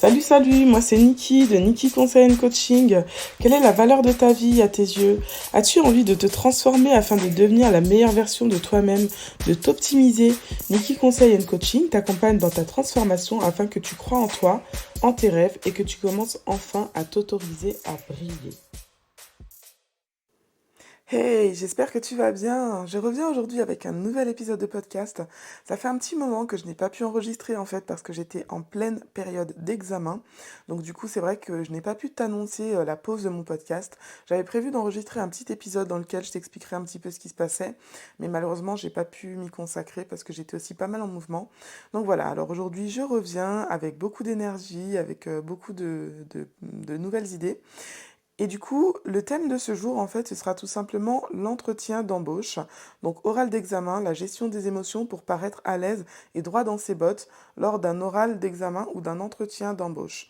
Salut, moi c'est Niki de Niki Conseil and Coaching. Quelle est la valeur de ta vie à tes yeux? As-tu envie de te transformer afin de devenir la meilleure version de toi-même, de t'optimiser? Niki Conseil and Coaching t'accompagne dans ta transformation afin que tu crois en toi, en tes rêves et que tu commences enfin à t'autoriser à briller. Hey, j'espère que tu vas bien. Je reviens aujourd'hui avec un nouvel épisode de podcast. Ça fait un petit moment que je n'ai pas pu enregistrer en fait parce que j'étais en pleine période d'examen. Donc du coup, c'est vrai que je n'ai pas pu t'annoncer la pause de mon podcast. J'avais prévu d'enregistrer un petit épisode dans lequel je t'expliquerai un petit peu ce qui se passait, mais malheureusement, j'ai pas pu m'y consacrer parce que j'étais aussi pas mal en mouvement. Donc voilà, alors aujourd'hui, je reviens avec beaucoup d'énergie, avec beaucoup de nouvelles idées. Et du coup, le thème de ce jour, en fait, ce sera tout simplement l'entretien d'embauche. Donc, oral d'examen, la gestion des émotions pour paraître à l'aise et droit dans ses bottes lors d'un oral d'examen ou d'un entretien d'embauche.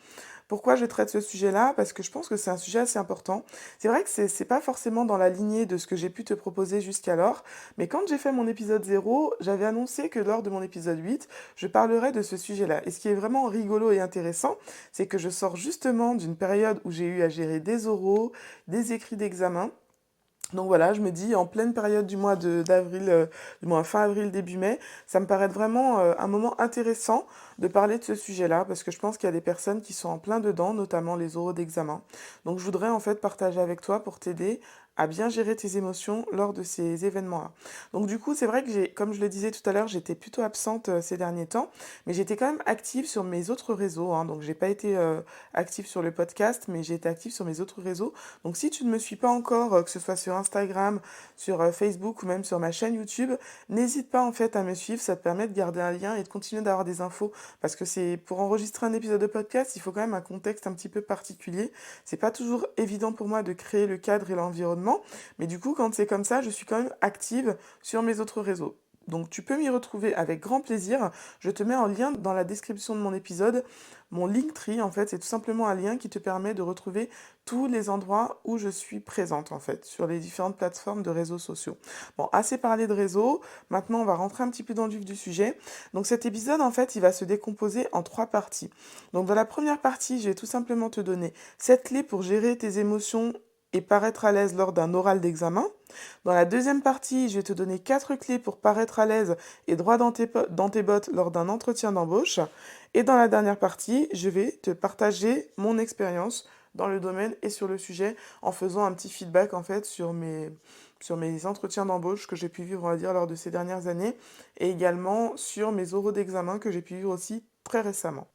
Pourquoi je traite ce sujet-là? Parce que je pense que c'est un sujet assez important. C'est vrai que c'est pas forcément dans la lignée de ce que j'ai pu te proposer jusqu'alors, mais quand j'ai fait mon épisode 0, j'avais annoncé que lors de mon épisode 8, je parlerais de ce sujet-là. Et ce qui est vraiment rigolo et intéressant, c'est que je sors justement d'une période où j'ai eu à gérer des oraux, des écrits d'examen. Donc voilà, je me dis en pleine période du mois d'avril, du mois fin avril, début mai, ça me paraît vraiment un moment intéressant de parler de ce sujet-là parce que je pense qu'il y a des personnes qui sont en plein dedans, notamment les oraux d'examen. Donc je voudrais en fait partager avec toi pour t'aider à bien gérer tes émotions lors de ces événements-là. Donc du coup, c'est vrai que comme je le disais tout à l'heure, j'étais plutôt absente ces derniers temps, mais j'étais quand même active sur mes autres réseaux, hein. Donc j'ai pas été active sur le podcast, mais j'ai été active sur mes autres réseaux. Donc si tu ne me suis pas encore, que ce soit sur Instagram, sur Facebook ou même sur ma chaîne YouTube, n'hésite pas en fait à me suivre, ça te permet de garder un lien et de continuer d'avoir des infos parce que c'est pour enregistrer un épisode de podcast, il faut quand même un contexte un petit peu particulier. C'est pas toujours évident pour moi de créer le cadre et l'environnement, mais du coup quand c'est comme ça, je suis quand même active sur mes autres réseaux. Donc tu peux m'y retrouver avec grand plaisir. Je te mets en lien dans la description de mon épisode. Mon Linktree, en fait, c'est tout simplement un lien qui te permet de retrouver tous les endroits où je suis présente, en fait, sur les différentes plateformes de réseaux sociaux. Bon, assez parlé de réseaux. Maintenant, on va rentrer un petit peu dans le vif du sujet. Donc cet épisode, en fait, il va se décomposer en 3 parties. Donc dans la première partie, je vais tout simplement te donner 7 clés pour gérer tes émotions et paraître à l'aise lors d'un oral d'examen. Dans la deuxième partie, je vais te donner 4 clés pour paraître à l'aise et droit dans tes bottes lors d'un entretien d'embauche. Et dans la dernière partie, je vais te partager mon expérience dans le domaine et sur le sujet en faisant un petit feedback en fait sur mes entretiens d'embauche que j'ai pu vivre, on va dire, lors de ces dernières années et également sur mes oraux d'examen que j'ai pu vivre aussi très récemment.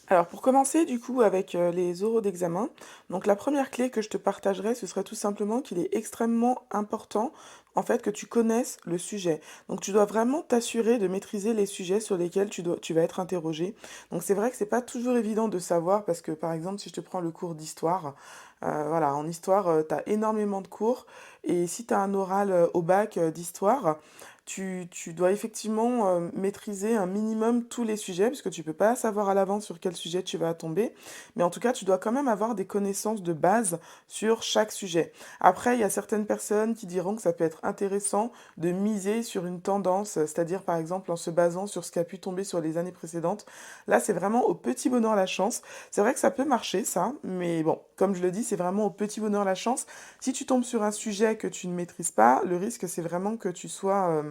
Alors pour commencer du coup avec les oraux d'examen, donc la première clé que je te partagerai, ce serait tout simplement qu'il est extrêmement important en fait que tu connaisses le sujet. Donc tu dois vraiment t'assurer de maîtriser les sujets sur lesquels tu vas être interrogé. Donc c'est vrai que c'est pas toujours évident de savoir parce que par exemple si je te prends le cours d'histoire, voilà, en histoire tu as énormément de cours et si tu as un oral au bac d'histoire, tu dois effectivement maîtriser un minimum tous les sujets, parce que tu peux pas savoir à l'avance sur quel sujet tu vas tomber, mais en tout cas, tu dois quand même avoir des connaissances de base sur chaque sujet. Après, il y a certaines personnes qui diront que ça peut être intéressant de miser sur une tendance, c'est-à-dire par exemple en se basant sur ce qui a pu tomber sur les années précédentes. Là, c'est vraiment au petit bonheur la chance. C'est vrai que ça peut marcher, ça, mais bon, comme je le dis, c'est vraiment au petit bonheur la chance. Si tu tombes sur un sujet que tu ne maîtrises pas, le risque, c'est vraiment que tu sois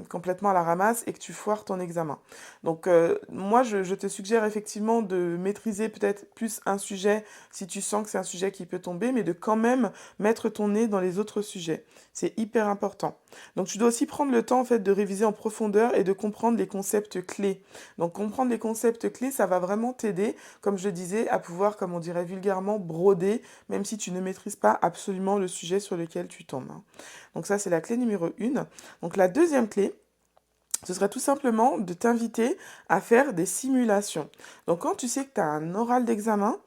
complètement à la ramasse et que tu foires ton examen. Donc moi, je te suggère effectivement de maîtriser peut-être plus un sujet si tu sens que c'est un sujet qui peut tomber, mais de quand même mettre ton nez dans les autres sujets. C'est hyper important. Donc tu dois aussi prendre le temps en fait de réviser en profondeur et de comprendre les concepts clés. Donc comprendre les concepts clés, ça va vraiment t'aider, comme je le disais, à pouvoir, comme on dirait vulgairement, broder, même si tu ne maîtrises pas absolument le sujet sur lequel tu tombes, hein. Donc ça, c'est la clé numéro 1. Donc la deuxième clé, ce serait tout simplement de t'inviter à faire des simulations. Donc quand tu sais que tu as un oral d'examen,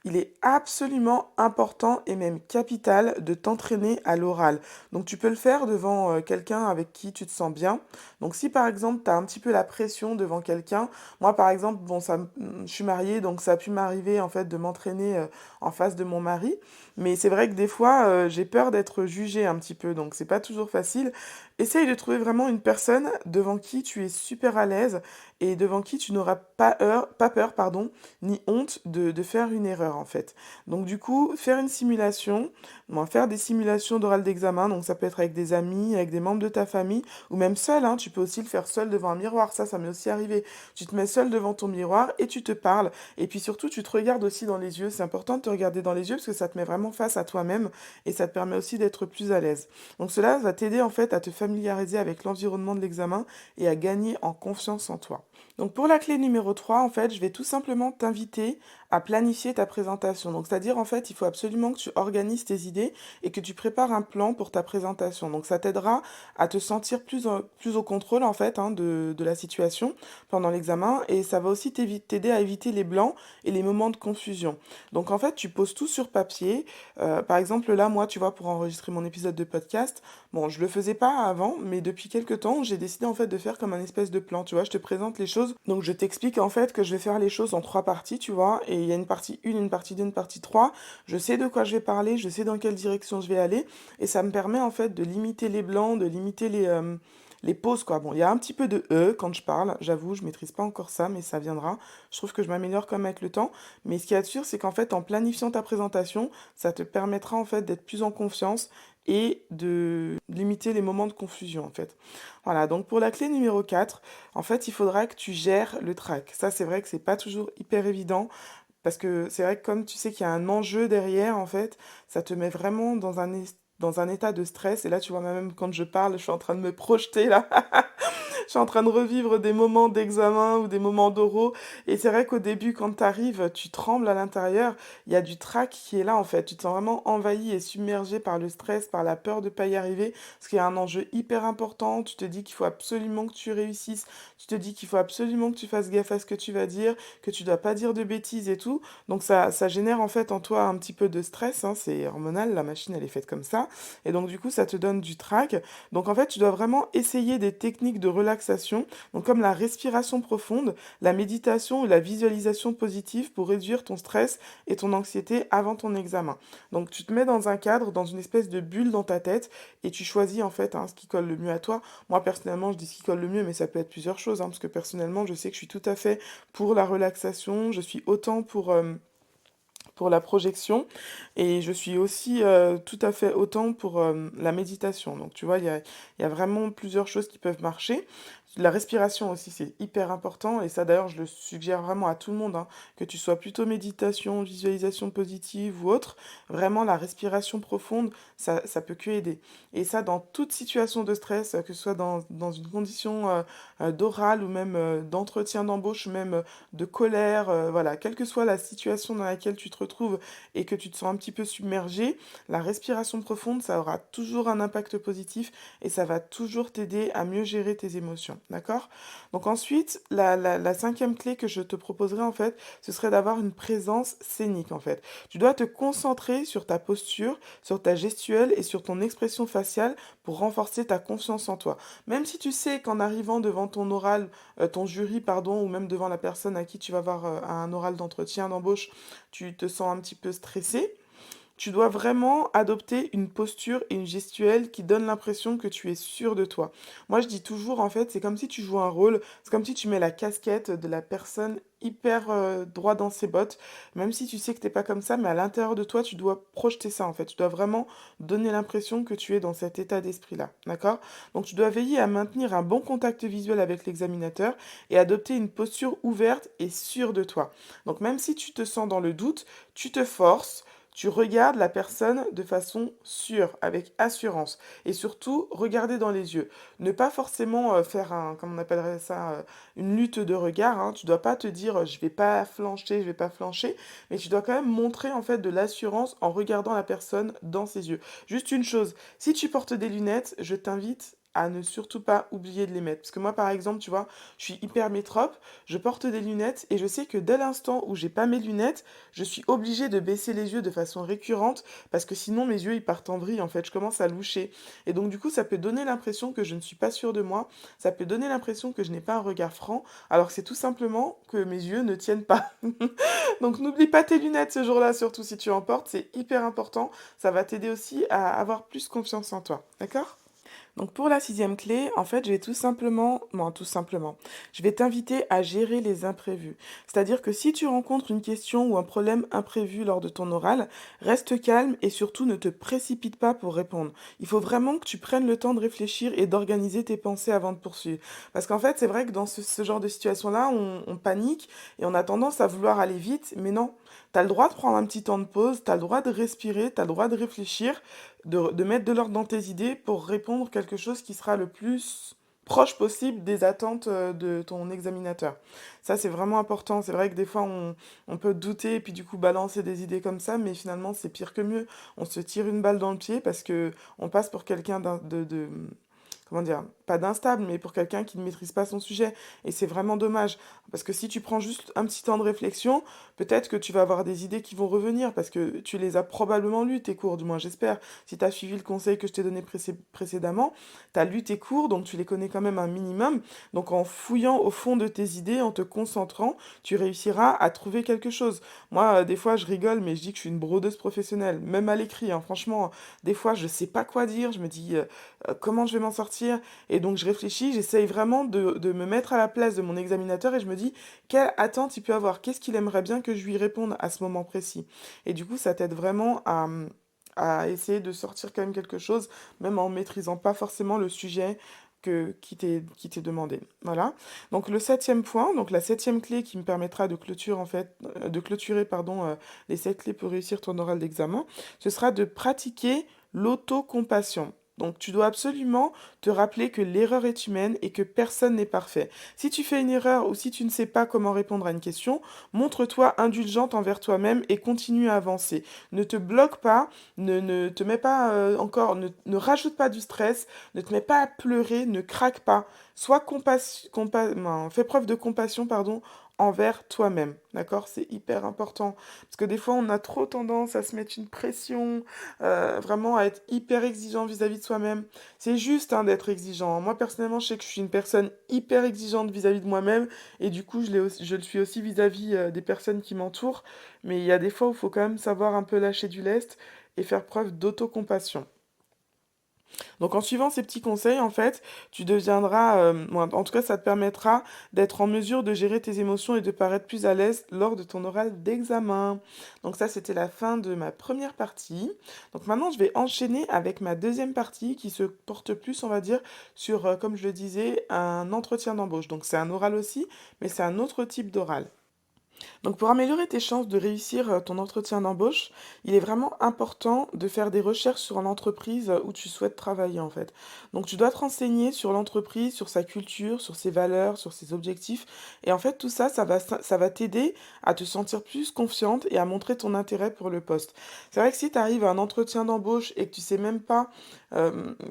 il est absolument important et même capital de t'entraîner à l'oral. Donc tu peux le faire devant quelqu'un avec qui tu te sens bien. Donc si par exemple tu as un petit peu la pression devant quelqu'un, moi par exemple, bon je suis mariée donc ça a pu m'arriver en fait de m'entraîner en face de mon mari, mais c'est vrai que des fois j'ai peur d'être jugée un petit peu, donc c'est pas toujours facile. Essaye de trouver vraiment une personne devant qui tu es super à l'aise et devant qui tu n'auras pas peur, pardon, ni honte de faire une erreur en fait. Donc du coup, faire une simulation, bon, faire des simulations d'oral d'examen, donc ça peut être avec des amis, avec des membres de ta famille, ou même seul, hein, tu peux aussi le faire seul devant un miroir, ça m'est aussi arrivé. Tu te mets seul devant ton miroir et tu te parles, et puis surtout tu te regardes aussi dans les yeux, c'est important de te regarder dans les yeux parce que ça te met vraiment face à toi-même et ça te permet aussi d'être plus à l'aise. Donc cela va t'aider en fait à te familiariser avec l'environnement de l'examen et à gagner en confiance en toi. Donc pour la clé numéro 3, en fait, je vais tout simplement t'inviter à planifier ta présentation. Donc c'est-à-dire en fait, il faut absolument que tu organises tes idées et que tu prépares un plan pour ta présentation. Donc ça t'aidera à te sentir plus au contrôle en fait de la situation pendant l'examen et ça va aussi t'aider à éviter les blancs et les moments de confusion. Donc en fait, tu poses tout sur papier. Par exemple là, moi, tu vois, pour enregistrer mon épisode de podcast, bon, je le faisais pas avant, mais depuis quelques temps, j'ai décidé en fait de faire comme un espèce de plan. Tu vois, je te présente les choses. Donc je t'explique en fait que je vais faire les choses en trois parties, tu vois, et il y a une partie 1, une partie 2, une partie 3. Je sais de quoi je vais parler, je sais dans quelle direction je vais aller, et ça me permet en fait de limiter les blancs, de limiter les pauses, quoi. Bon, il y a un petit peu de quand je parle, j'avoue, je maîtrise pas encore ça, mais ça viendra. Je trouve que je m'améliore quand même avec le temps. Mais ce qui est sûr, c'est qu'en fait, en planifiant ta présentation, ça te permettra en fait d'être plus en confiance et de limiter les moments de confusion, en fait. Voilà, donc pour la clé numéro 4, en fait, il faudra que tu gères le track. Ça, c'est vrai que c'est pas toujours hyper évident. Parce que c'est vrai que comme tu sais qu'il y a un enjeu derrière, en fait, ça te met vraiment dans un état de stress. Et là, tu vois, même quand je parle, je suis en train de me projeter là. Je suis en train de revivre des moments d'examen ou des moments d'oraux. Et c'est vrai qu'au début, quand tu arrives, tu trembles à l'intérieur. Il y a du trac qui est là, en fait. Tu te sens vraiment envahi et submergé par le stress, par la peur de ne pas y arriver. Parce qu'il y a un enjeu hyper important. Tu te dis qu'il faut absolument que tu réussisses. Tu te dis qu'il faut absolument que tu fasses gaffe à ce que tu vas dire, que tu dois pas dire de bêtises et tout. Donc ça génère en fait en toi un petit peu de stress. Hein. C'est hormonal, la machine, elle est faite comme ça. Et donc du coup, ça te donne du trac. Donc en fait, tu dois vraiment essayer des techniques de relaxation, donc comme la respiration profonde, la méditation ou la visualisation positive pour réduire ton stress et ton anxiété avant ton examen. Donc tu te mets dans un cadre, dans une espèce de bulle dans ta tête et tu choisis en fait ce qui colle le mieux à toi. Moi personnellement, je dis ce qui colle le mieux, mais ça peut être plusieurs choses, parce que personnellement, je sais que je suis tout à fait pour la relaxation, je suis autant pour la projection et je suis aussi tout à fait autant pour la méditation. Donc tu vois, il y a vraiment plusieurs choses qui peuvent marcher. La respiration aussi, c'est hyper important et ça d'ailleurs, je le suggère vraiment à tout le monde, que tu sois plutôt méditation, visualisation positive ou autre. Vraiment, la respiration profonde, ça peut que aider. Et ça, dans toute situation de stress, que ce soit dans une condition d'oral ou même d'entretien d'embauche, ou même de colère, voilà, quelle que soit la situation dans laquelle tu te retrouves et que tu te sens un petit peu submergé, la respiration profonde, ça aura toujours un impact positif et ça va toujours t'aider à mieux gérer tes émotions, d'accord? Donc ensuite, la cinquième clé que je te proposerai en fait, ce serait d'avoir une présence scénique en fait. Tu dois te concentrer sur ta posture, sur ta gestuelle et sur ton expression faciale pour renforcer ta confiance en toi. Même si tu sais qu'en arrivant devant ton oral, ton jury, pardon, ou même devant la personne à qui tu vas avoir un oral d'entretien, d'embauche, tu te sens un petit peu stressé, tu dois vraiment adopter une posture et une gestuelle qui donnent l'impression que tu es sûr de toi. Moi, je dis toujours, en fait, c'est comme si tu joues un rôle, c'est comme si tu mets la casquette de la personne hyper droit dans ses bottes, même si tu sais que t'es pas comme ça, mais à l'intérieur de toi, tu dois projeter ça, en fait. Tu dois vraiment donner l'impression que tu es dans cet état d'esprit-là, d'accord? Donc, tu dois veiller à maintenir un bon contact visuel avec l'examinateur et adopter une posture ouverte et sûre de toi. Donc, même si tu te sens dans le doute, tu te forces, tu regardes la personne de façon sûre, avec assurance. Et surtout, regarder dans les yeux. Ne pas forcément faire comme on appellerait ça, une lutte de regard. Hein. Tu dois pas te dire je vais pas flancher, je vais pas flancher. Mais tu dois quand même montrer en fait de l'assurance en regardant la personne dans ses yeux. Juste une chose, si tu portes des lunettes, je t'invite à ne surtout pas oublier de les mettre. Parce que moi, par exemple, tu vois, je suis hyper métrope, je porte des lunettes et je sais que dès l'instant où j'ai pas mes lunettes, je suis obligée de baisser les yeux de façon récurrente parce que sinon mes yeux ils partent en vrille en fait, je commence à loucher. Et donc du coup ça peut donner l'impression que je ne suis pas sûre de moi, ça peut donner l'impression que je n'ai pas un regard franc, alors que c'est tout simplement que mes yeux ne tiennent pas. Donc n'oublie pas tes lunettes ce jour-là, surtout si tu en portes, c'est hyper important, ça va t'aider aussi à avoir plus confiance en toi, d'accord? Donc pour la sixième clé, en fait, je vais tout simplement, je vais t'inviter à gérer les imprévus. C'est-à-dire que si tu rencontres une question ou un problème imprévu lors de ton oral, reste calme et surtout ne te précipite pas pour répondre. Il faut vraiment que tu prennes le temps de réfléchir et d'organiser tes pensées avant de poursuivre. Parce qu'en fait, c'est vrai que dans ce genre de situation-là, on panique et on a tendance à vouloir aller vite, mais non. Tu as le droit de prendre un petit temps de pause, tu as le droit de respirer, tu as le droit de réfléchir, de mettre de l'ordre dans tes idées pour répondre quelque chose qui sera le plus proche possible des attentes de ton examinateur. Ça, c'est vraiment important. C'est vrai que des fois, on peut douter et puis du coup balancer des idées comme ça, mais finalement, c'est pire que mieux. On se tire une balle dans le pied parce que on passe pour quelqu'un comment dire, pas d'instable, mais pour quelqu'un qui ne maîtrise pas son sujet. Et c'est vraiment dommage. Parce que si tu prends juste un petit temps de réflexion, peut-être que tu vas avoir des idées qui vont revenir, parce que tu les as probablement lues, tes cours, du moins j'espère. Si tu as suivi le conseil que je t'ai donné précédemment, tu as lu tes cours, donc tu les connais quand même un minimum. Donc en fouillant au fond de tes idées, en te concentrant, tu réussiras à trouver quelque chose. Moi, des fois, je rigole, mais je dis que je suis une brodeuse professionnelle, même à l'écrit, hein. Franchement, des fois, je sais pas quoi dire, je me dis comment je vais m'en sortir. Et donc je réfléchis, j'essaye vraiment de me mettre à la place de mon examinateur et je me dis quelle attente il peut avoir, qu'est-ce qu'il aimerait bien que je lui réponde à ce moment précis. Et du coup, ça t'aide vraiment à essayer de sortir quand même quelque chose, même en maîtrisant pas forcément le sujet qui t'est demandé. Voilà. Donc le septième point, donc la septième clé qui me permettra de clôturer pardon, les sept clés pour réussir ton oral d'examen, ce sera de pratiquer l'autocompassion. Donc tu dois absolument te rappeler que l'erreur est humaine et que personne n'est parfait. Si tu fais une erreur ou si tu ne sais pas comment répondre à une question, montre-toi indulgente envers toi-même et continue à avancer. Ne te bloque pas, ne te mets pas ne rajoute pas du stress, ne te mets pas à pleurer, ne craque pas. Fais preuve de compassion, pardon, envers toi-même. D'accord? C'est hyper important. Parce que des fois, on a trop tendance à se mettre une pression, vraiment à être hyper exigeant vis-à-vis de soi-même. C'est juste hein, d'être exigeant. Moi, personnellement, je sais que je suis une personne hyper exigeante vis-à-vis de moi-même, et du coup, je le suis aussi vis-à-vis des personnes qui m'entourent. Mais il y a des fois où il faut quand même savoir un peu lâcher du lest et faire preuve d'autocompassion. Donc en suivant ces petits conseils, en fait, tu deviendras, en tout cas, ça te permettra d'être en mesure de gérer tes émotions et de paraître plus à l'aise lors de ton oral d'examen. Donc ça, c'était la fin de ma première partie. Donc maintenant, je vais enchaîner avec ma deuxième partie qui se porte plus, on va dire, sur, comme je le disais, un entretien d'embauche. Donc c'est un oral aussi, mais c'est un autre type d'oral. Donc pour améliorer tes chances de réussir ton entretien d'embauche, il est vraiment important de faire des recherches sur l'entreprise où tu souhaites travailler en fait. Donc tu dois te renseigner sur l'entreprise, sur sa culture, sur ses valeurs, sur ses objectifs. Et en fait tout ça, ça va t'aider à te sentir plus confiante et à montrer ton intérêt pour le poste. C'est vrai que si tu arrives à un entretien d'embauche et que tu sais même pas,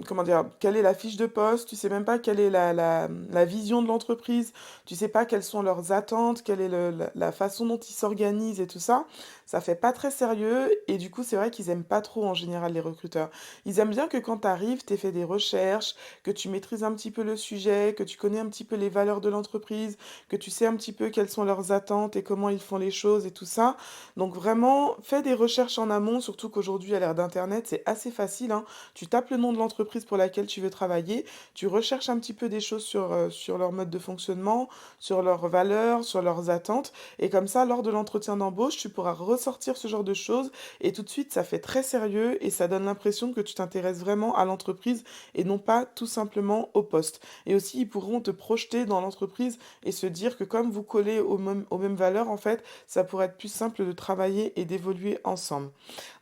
comment dire, quelle est la fiche de poste, tu sais même pas quelle est la vision de l'entreprise, tu sais pas quelles sont leurs attentes, quelle est la façon dont ils s'organisent et tout ça, ça fait pas très sérieux et du coup c'est vrai qu'ils aiment pas trop en général les recruteurs. Ils aiment bien que quand tu arrives, tu fait des recherches, que tu maîtrises un petit peu le sujet, que tu connais un petit peu les valeurs de l'entreprise, que tu sais un petit peu quelles sont leurs attentes et comment ils font les choses et tout ça. Donc vraiment, fais des recherches en amont, surtout qu'aujourd'hui à l'ère d'internet, c'est assez facile, hein. Tu tapes le nom de l'entreprise pour laquelle tu veux travailler, tu recherches un petit peu des choses sur leur mode de fonctionnement, sur leurs valeurs, sur leurs attentes. Et comme ça, lors de l'entretien d'embauche, tu pourras ressortir ce genre de choses. Et tout de suite, ça fait très sérieux et ça donne l'impression que tu t'intéresses vraiment à l'entreprise et non pas tout simplement au poste. Et aussi, ils pourront te projeter dans l'entreprise et se dire que comme vous collez aux mêmes valeurs, en fait, ça pourrait être plus simple de travailler et d'évoluer ensemble.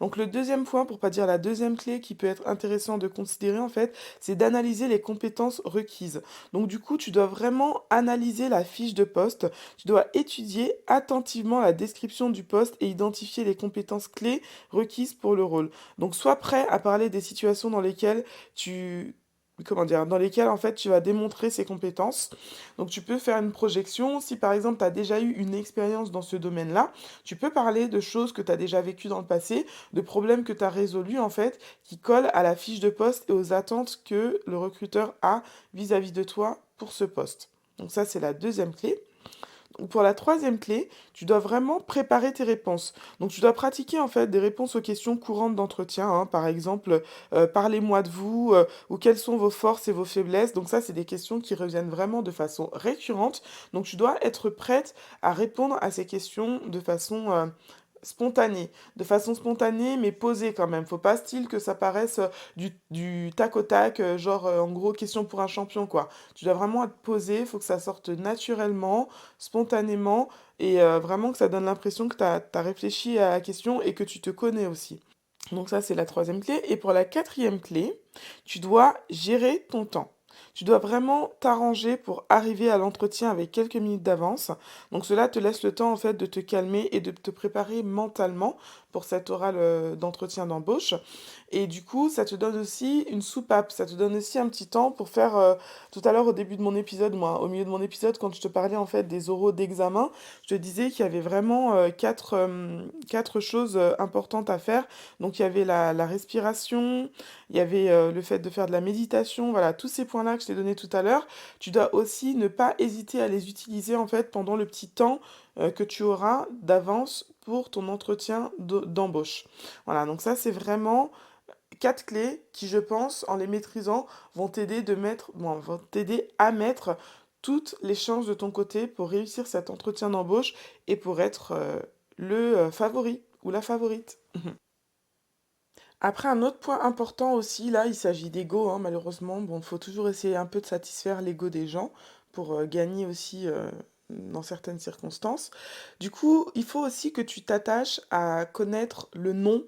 Donc le deuxième point, pour pas dire la deuxième clé qui peut être intéressant de considérer, en fait, c'est d'analyser les compétences requises. Donc du coup, tu dois vraiment analyser la fiche de poste, tu dois étudier attentivement la description du poste et identifier les compétences clés requises pour le rôle. Donc sois prêt à parler des situations dans lesquelles dans lesquelles en fait tu vas démontrer ces compétences. Donc tu peux faire une projection. Si par exemple tu as déjà eu une expérience dans ce domaine-là, tu peux parler de choses que tu as déjà vécues dans le passé, de problèmes que tu as résolus en fait, qui collent à la fiche de poste et aux attentes que le recruteur a vis-à-vis de toi pour ce poste. Donc ça c'est la deuxième clé. Pour la troisième clé, tu dois vraiment préparer tes réponses. Donc tu dois pratiquer en fait des réponses aux questions courantes d'entretien, hein. Par exemple, parlez-moi de vous, ou quelles sont vos forces et vos faiblesses. Donc ça, c'est des questions qui reviennent vraiment de façon récurrente. Donc tu dois être prête à répondre à ces questions de façon spontanée, mais posée quand même. Faut pas style que ça paraisse du tac au tac, genre en gros question pour un champion quoi. Tu dois vraiment être posé, faut que ça sorte naturellement, spontanément, et vraiment que ça donne l'impression que tu as réfléchi à la question et que tu te connais aussi. Donc ça, c'est la troisième clé. Et pour la quatrième clé, tu dois gérer ton temps. Tu dois vraiment t'arranger pour arriver à l'entretien avec quelques minutes d'avance. Donc cela te laisse le temps en fait de te calmer et de te préparer mentalement pour cet oral d'entretien d'embauche. Et du coup, ça te donne aussi une soupape, ça te donne aussi un petit temps pour faire, tout à l'heure au début de mon épisode, moi, au milieu de mon épisode, quand je te parlais en fait des oraux d'examen, je te disais qu'il y avait vraiment quatre choses importantes à faire. Donc il y avait la respiration, il y avait le fait de faire de la méditation, voilà, tous ces points-là que je t'ai donnés tout à l'heure. Tu dois aussi ne pas hésiter à les utiliser en fait pendant le petit temps que tu auras d'avance pour ton entretien d'embauche. Voilà, donc ça c'est vraiment quatre clés qui, je pense, en les maîtrisant, vont t'aider à mettre toutes les chances de ton côté pour réussir cet entretien d'embauche et pour être le favori ou la favorite. Après, un autre point important aussi, là, il s'agit d'ego, hein, malheureusement. Bon, il faut toujours essayer un peu de satisfaire l'ego des gens pour gagner aussi dans certaines circonstances. Du coup, il faut aussi que tu t'attaches à connaître le nom.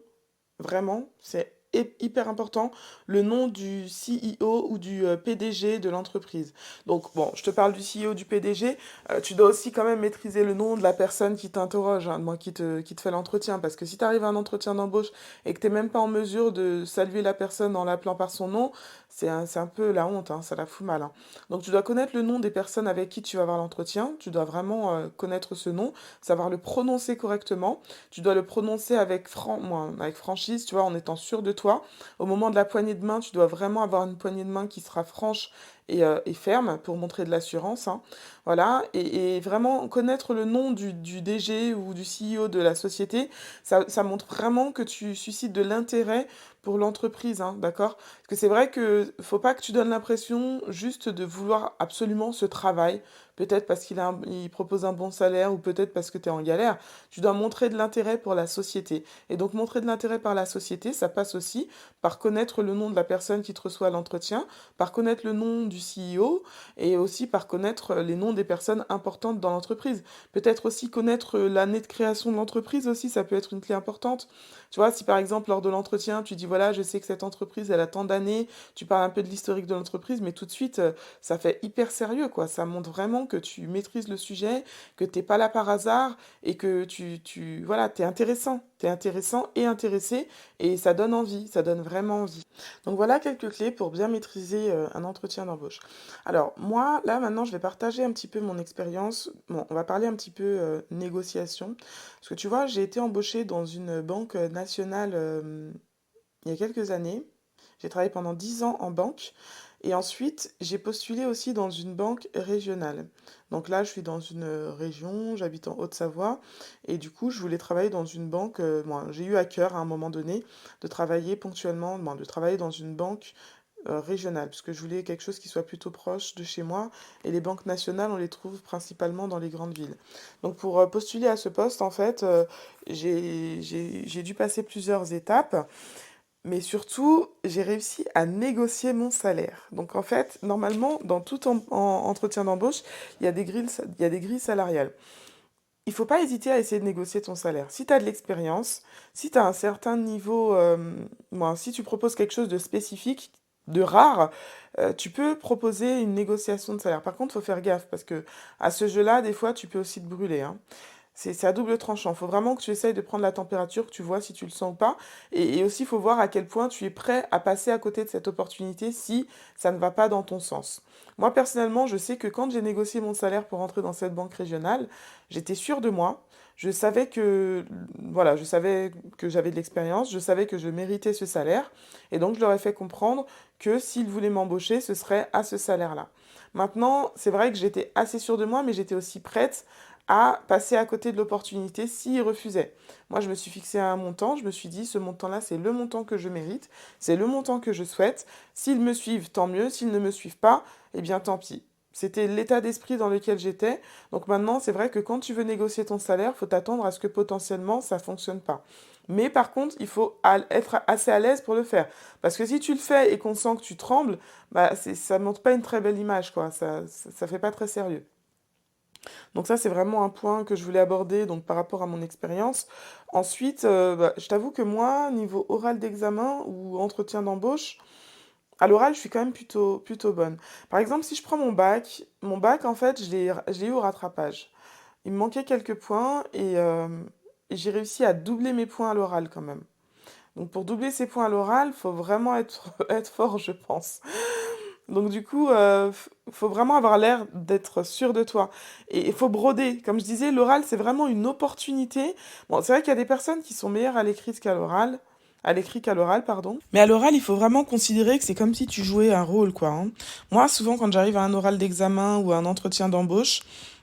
Vraiment, c'est hyper important, le nom du CEO ou du PDG de l'entreprise. Donc, bon, je te parle du CEO, du PDG, tu dois aussi quand même maîtriser le nom de la personne qui t'interroge, hein, moi, qui te fait l'entretien. Parce que si tu arrives à un entretien d'embauche et que tu n'es même pas en mesure de saluer la personne en l'appelant par son nom, c'est un peu la honte, hein, ça la fout mal, hein. Donc, tu dois connaître le nom des personnes avec qui tu vas avoir l'entretien, tu dois vraiment connaître ce nom, savoir le prononcer correctement. Tu dois le prononcer avec franchise, tu vois, en étant sûr de toi. Au moment de la poignée de main, tu dois vraiment avoir une poignée de main qui sera franche et ferme pour montrer de l'assurance, hein. Voilà, et vraiment connaître le nom du DG ou du CEO de la société, ça montre vraiment que tu suscites de l'intérêt pour l'entreprise, hein, d'accord? Parce que c'est vrai que faut pas que tu donnes l'impression juste de vouloir absolument ce travail, peut-être parce il propose un bon salaire ou peut-être parce que tu es en galère. Tu dois montrer de l'intérêt pour la société. Et donc montrer de l'intérêt par la société, ça passe aussi par connaître le nom de la personne qui te reçoit à l'entretien, par connaître le nom du CEO et aussi par connaître les noms des personnes importantes dans l'entreprise. Peut-être aussi connaître l'année de création de l'entreprise aussi, ça peut être une clé importante. Tu vois, si par exemple lors de l'entretien, tu dis voilà, je sais que cette entreprise, elle a tant d'années, tu parles un peu de l'historique de l'entreprise, mais tout de suite, ça fait hyper sérieux, quoi. Ça montre vraiment que tu maîtrises le sujet, que t'es pas là par hasard et que voilà, t'es intéressant et intéressé et ça donne envie, ça donne vraiment envie. Donc voilà quelques clés pour bien maîtriser un entretien d'embauche. Alors moi, là maintenant, je vais partager un petit peu mon expérience. Bon, on va parler un petit peu négociation. Parce que tu vois, j'ai été embauchée dans une banque nationale il y a quelques années. J'ai travaillé pendant 10 ans en banque. Et ensuite, j'ai postulé aussi dans une banque régionale. Donc là, je suis dans une région, j'habite en Haute-Savoie. Et du coup, je voulais travailler dans une banque. Bon, j'ai eu à cœur à un moment donné de travailler ponctuellement, bon, de travailler dans une banque régionale, parce que je voulais quelque chose qui soit plutôt proche de chez moi. Et les banques nationales, on les trouve principalement dans les grandes villes. Donc pour postuler à ce poste, en fait, j'ai dû passer plusieurs étapes. Mais surtout, j'ai réussi à négocier mon salaire. Donc en fait, normalement, dans tout entretien d'embauche, il y a des grilles salariales. Il faut pas hésiter à essayer de négocier ton salaire. Si tu as de l'expérience, si tu as un certain niveau, si tu proposes quelque chose de spécifique, de rare, tu peux proposer une négociation de salaire. Par contre, il faut faire gaffe parce que à ce jeu-là, des fois, tu peux aussi te brûler, hein. C'est à double tranchant. Il faut vraiment que tu essayes de prendre la température, que tu vois si tu le sens ou pas. Et aussi, il faut voir à quel point tu es prêt à passer à côté de cette opportunité si ça ne va pas dans ton sens. Moi, personnellement, je sais que quand j'ai négocié mon salaire pour entrer dans cette banque régionale, j'étais sûre de moi. Je savais que, voilà, je savais que j'avais de l'expérience, je savais que je méritais ce salaire. Et donc, je leur ai fait comprendre que s'ils voulaient m'embaucher, ce serait à ce salaire-là. Maintenant, c'est vrai que j'étais assez sûre de moi, mais j'étais aussi prête à passer à côté de l'opportunité s'ils refusaient. Moi, je me suis fixé un montant, je me suis dit, ce montant-là, c'est le montant que je mérite, c'est le montant que je souhaite. S'ils me suivent, tant mieux. S'ils ne me suivent pas, eh bien, tant pis. C'était l'état d'esprit dans lequel j'étais. Donc maintenant, c'est vrai que quand tu veux négocier ton salaire, il faut t'attendre à ce que potentiellement ça ne fonctionne pas. Mais par contre, il faut être assez à l'aise pour le faire. Parce que si tu le fais et qu'on sent que tu trembles, bah ça montre pas une très belle image, quoi. Ça fait pas très sérieux. Donc ça, c'est vraiment un point que je voulais aborder donc par rapport à mon expérience. Ensuite, bah, je t'avoue que moi, niveau oral d'examen ou entretien d'embauche, à l'oral, je suis quand même plutôt bonne. Par exemple, si je prends mon bac, en fait, je l'ai eu au rattrapage. Il me manquait quelques points et j'ai réussi à doubler mes points à l'oral quand même. Donc pour doubler ses points à l'oral, faut vraiment être fort, je pense. Donc du coup, faut vraiment avoir l'air d'être sûr de toi. Et il faut broder. Comme je disais, l'oral, c'est vraiment une opportunité. Bon, c'est vrai qu'il y a des personnes qui sont meilleures à l'écrit qu'à l'oral, pardon. Mais à l'oral, il faut vraiment considérer que c'est comme si tu jouais un rôle, quoi, hein. Moi, souvent, quand j'arrive à un oral d'examen ou à un entretien d'embauche,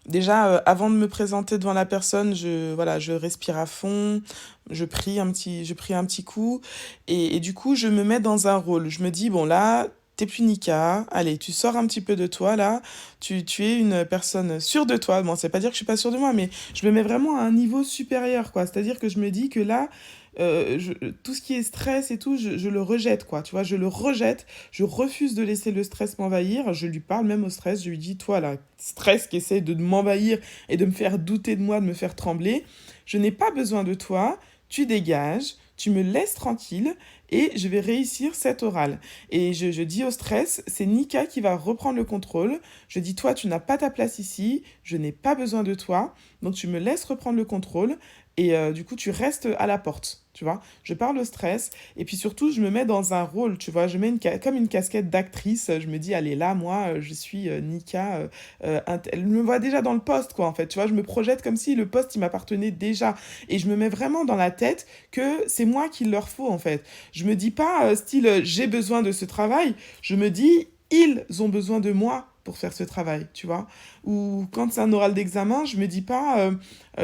déjà, avant de me présenter devant la personne, voilà, je respire à fond, je prie un petit coup, et du coup, je me mets dans un rôle. Je me dis, bon, là, t'es plus Nika, allez, tu sors un petit peu de toi, là, tu es une personne sûre de toi. Bon, c'est pas dire que je suis pas sûre de moi, mais je me mets vraiment à un niveau supérieur, quoi. C'est-à-dire que je me dis que là, tout ce qui est stress et tout, je le rejette, quoi. Tu vois, je le rejette. Je refuse de laisser le stress m'envahir. Je lui parle même au stress. Je lui dis, toi, là, stress qui essaie de m'envahir et de me faire douter de moi, de me faire trembler, je n'ai pas besoin de toi. Tu dégages. Tu me laisses tranquille et je vais réussir cet oral. Et je dis au stress, c'est Nika qui va reprendre le contrôle. Je dis, toi, tu n'as pas ta place ici, je n'ai pas besoin de toi, donc tu me laisses reprendre le contrôle et du coup, tu restes à la porte. Tu vois, je parle au stress et puis surtout, je me mets dans un rôle, tu vois, je mets comme une casquette d'actrice. Je me dis, allez, là, moi, je suis Nika. Elle me voit déjà dans le poste, quoi, en fait. Tu vois, je me projette comme si le poste, il m'appartenait déjà. Et je me mets vraiment dans la tête que c'est moi qu'il leur faut, en fait. Je me dis pas, style, j'ai besoin de ce travail. Je me dis, ils ont besoin de moi pour faire ce travail, tu vois. Ou quand c'est un oral d'examen, je me dis pas,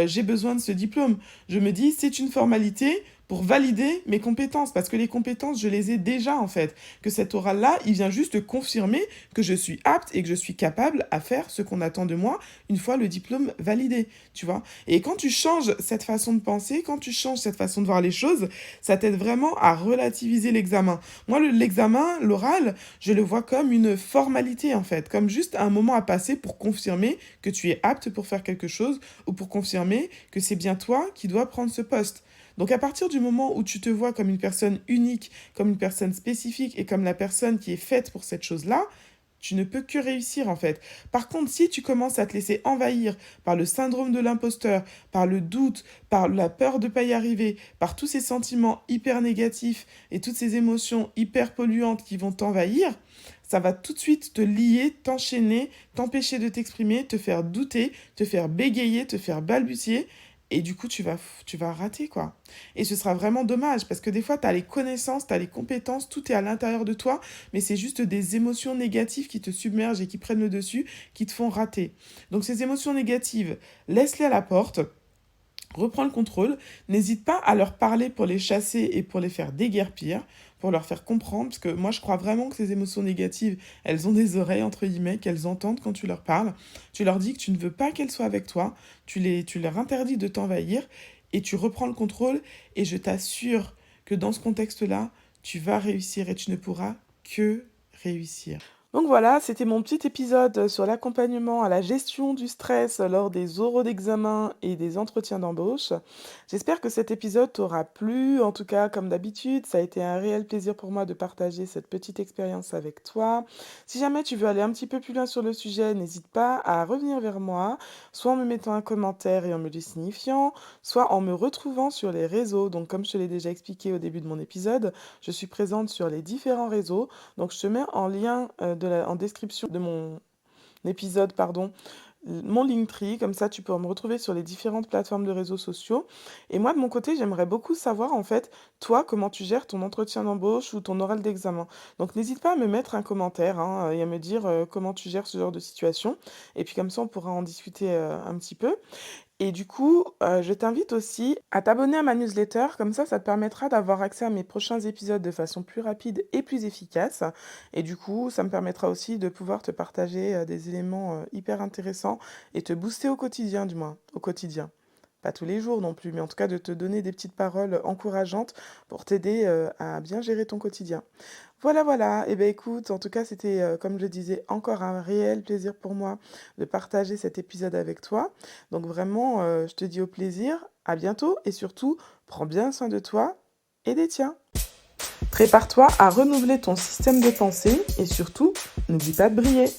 j'ai besoin de ce diplôme. Je me dis, c'est une formalité pour valider mes compétences, parce que les compétences, je les ai déjà en fait. Que cet oral-là, il vient juste confirmer que je suis apte et que je suis capable à faire ce qu'on attend de moi une fois le diplôme validé, tu vois. Et quand tu changes cette façon de penser, quand tu changes cette façon de voir les choses, ça t'aide vraiment à relativiser l'examen. Moi, l'examen, l'oral, je le vois comme une formalité en fait, comme juste un moment à passer pour confirmer que tu es apte pour faire quelque chose ou pour confirmer que c'est bien toi qui dois prendre ce poste. Donc à partir du moment où tu te vois comme une personne unique, comme une personne spécifique et comme la personne qui est faite pour cette chose-là, tu ne peux que réussir en fait. Par contre, si tu commences à te laisser envahir par le syndrome de l'imposteur, par le doute, par la peur de ne pas y arriver, par tous ces sentiments hyper négatifs et toutes ces émotions hyper polluantes qui vont t'envahir, ça va tout de suite te lier, t'enchaîner, t'empêcher de t'exprimer, te faire douter, te faire bégayer, te faire balbutier. Et du coup, tu vas rater, quoi. Et ce sera vraiment dommage, parce que des fois, tu as les connaissances, tu as les compétences, tout est à l'intérieur de toi, mais c'est juste des émotions négatives qui te submergent et qui prennent le dessus, qui te font rater. Donc ces émotions négatives, laisse-les à la porte. Reprends le contrôle, n'hésite pas à leur parler pour les chasser et pour les faire déguerpir, pour leur faire comprendre, parce que moi je crois vraiment que ces émotions négatives, elles ont des oreilles, entre guillemets, qu'elles entendent quand tu leur parles. Tu leur dis que tu ne veux pas qu'elles soient avec toi, tu leur interdis de t'envahir, et tu reprends le contrôle, et je t'assure que dans ce contexte-là, tu vas réussir et tu ne pourras que réussir. Donc voilà, c'était mon petit épisode sur l'accompagnement à la gestion du stress lors des oraux d'examen et des entretiens d'embauche. J'espère que cet épisode t'aura plu. En tout cas, comme d'habitude, ça a été un réel plaisir pour moi de partager cette petite expérience avec toi. Si jamais tu veux aller un petit peu plus loin sur le sujet, n'hésite pas à revenir vers moi, soit en me mettant un commentaire et en me le signifiant, soit en me retrouvant sur les réseaux. Donc comme je te l'ai déjà expliqué au début de mon épisode, je suis présente sur les différents réseaux. Donc je te mets en lien en description de mon épisode, pardon, mon Linktree, comme ça tu peux me retrouver sur les différentes plateformes de réseaux sociaux. Et moi, de mon côté, j'aimerais beaucoup savoir, en fait, toi, comment tu gères ton entretien d'embauche ou ton oral d'examen. Donc n'hésite pas à me mettre un commentaire, hein, et à me dire comment tu gères ce genre de situation. Et puis comme ça, on pourra en discuter un petit peu. Et du coup, je t'invite aussi à t'abonner à ma newsletter, comme ça te permettra d'avoir accès à mes prochains épisodes de façon plus rapide et plus efficace. Et du coup, ça me permettra aussi de pouvoir te partager, des éléments, hyper intéressants et te booster au quotidien du moins, au quotidien. Pas tous les jours non plus, mais en tout cas de te donner des petites paroles encourageantes pour t'aider, à bien gérer ton quotidien. Voilà, voilà. Et ben écoute, en tout cas, c'était, comme je le disais, encore un réel plaisir pour moi de partager cet épisode avec toi. Donc vraiment, je te dis au plaisir, à bientôt et surtout, prends bien soin de toi et des tiens. Prépare-toi à renouveler ton système de pensée et surtout, n'oublie pas de briller.